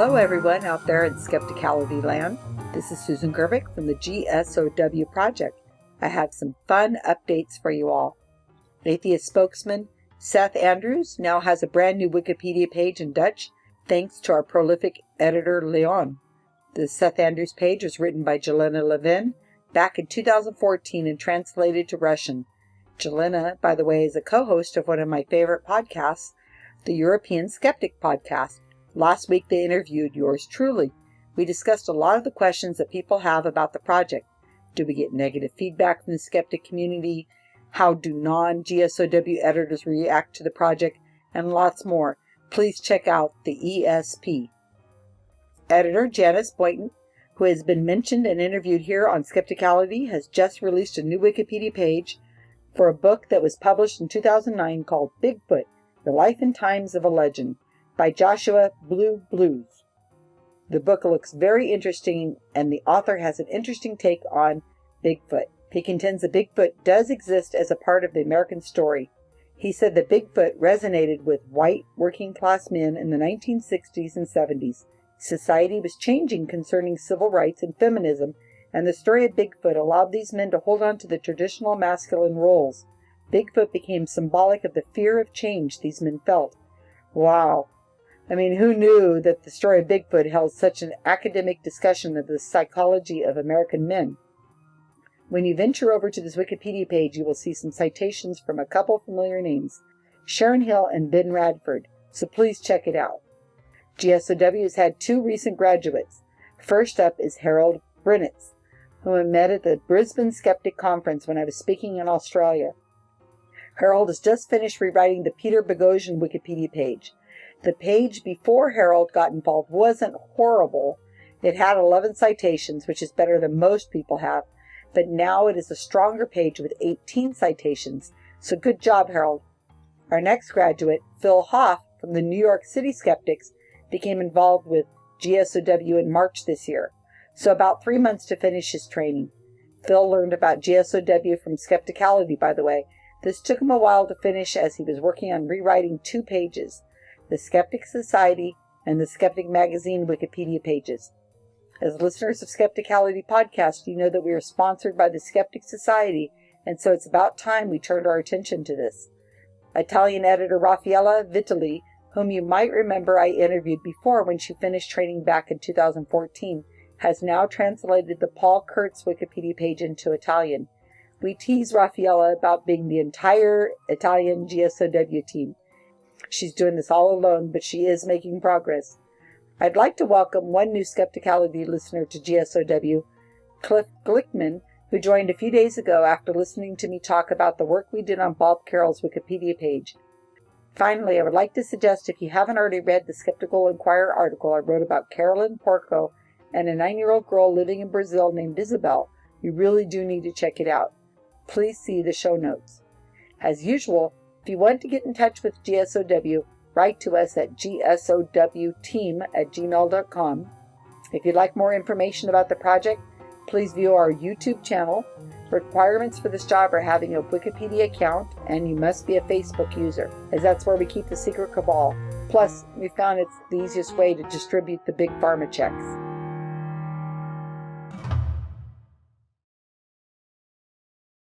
Hello everyone out there in Skepticality land. This is Susan Gerbic from the GSOW project. I have some fun updates for you all. Atheist spokesman Seth Andrews now has a brand new Wikipedia page in Dutch thanks to our prolific editor Leon. The Seth Andrews page was written by Jelena Levin back in 2014 and translated to Russian. Jelena, by the way, is a co-host of one of my favorite podcasts, the European Skeptic podcast. Last week they interviewed yours truly. We discussed a lot of the questions that people have about the project. Do we get negative feedback from the skeptic community? How do non-GSOW editors react to the project? And lots more. Please check out the ESP. Editor Janice Boynton, who has been mentioned and interviewed here on Skepticality, has just released a new Wikipedia page for a book that was published in 2009 called Bigfoot, The Life and Times of a Legend, by Joshua Blue Blues. The book looks very interesting, and the author has an interesting take on Bigfoot. He contends that Bigfoot does exist as a part of the American story. He said that Bigfoot resonated with white working-class men in the 1960s and 70s. Society was changing concerning civil rights and feminism, and the story of Bigfoot allowed these men to hold on to the traditional masculine roles. Bigfoot became symbolic of the fear of change these men felt. Wow. I mean, who knew that the story of Bigfoot held such an academic discussion of the psychology of American men? When you venture over to this Wikipedia page, you will see some citations from a couple familiar names, Sharon Hill and Ben Radford, so please check it out. GSOW has had two recent graduates. First up is Harold Brennitz, whom I met at the Brisbane Skeptic Conference when I was speaking in Australia. Harold has just finished rewriting the Peter Boghossian Wikipedia page. The page before Harold got involved wasn't horrible. It had 11 citations, which is better than most people have, but now it is a stronger page with 18 citations, so good job, Harold. Our next graduate, Phil Hoff from the New York City Skeptics, became involved with GSOW in March this year, so about 3 months to finish his training. Phil learned about GSOW from Skepticality, by the way. This took him a while to finish as he was working on rewriting two pages, the Skeptic Society and the Skeptic Magazine Wikipedia pages. As listeners of Skepticality podcast, you know that we are sponsored by the Skeptic Society, and so it's about time we turned our attention to this. Italian editor Raffaella Vitali, whom you might remember I interviewed before when she finished training back in 2014, has now translated the Paul Kurtz Wikipedia page into Italian. We tease Raffaella about being the entire Italian GSOW team. She's doing this all alone, but she is making progress. I'd like to welcome one new Skepticality listener to GSOW, Cliff Glickman, who joined a few days ago after listening to me talk about the work we did on Bob Carroll's Wikipedia page. Finally, I would like to suggest if you haven't already read the Skeptical Inquirer article I wrote about Carolyn Porco and a 9-year-old girl living in Brazil named Isabel, you really do need to check it out. Please see the show notes. As usual, if you want to get in touch with GSOW, write to us at gsowteam@gmail.com. If you'd like more information about the project, please view our YouTube channel. Requirements for this job are having a Wikipedia account, and you must be a Facebook user, as that's where we keep the secret cabal. Plus, we found it's the easiest way to distribute the big pharma checks.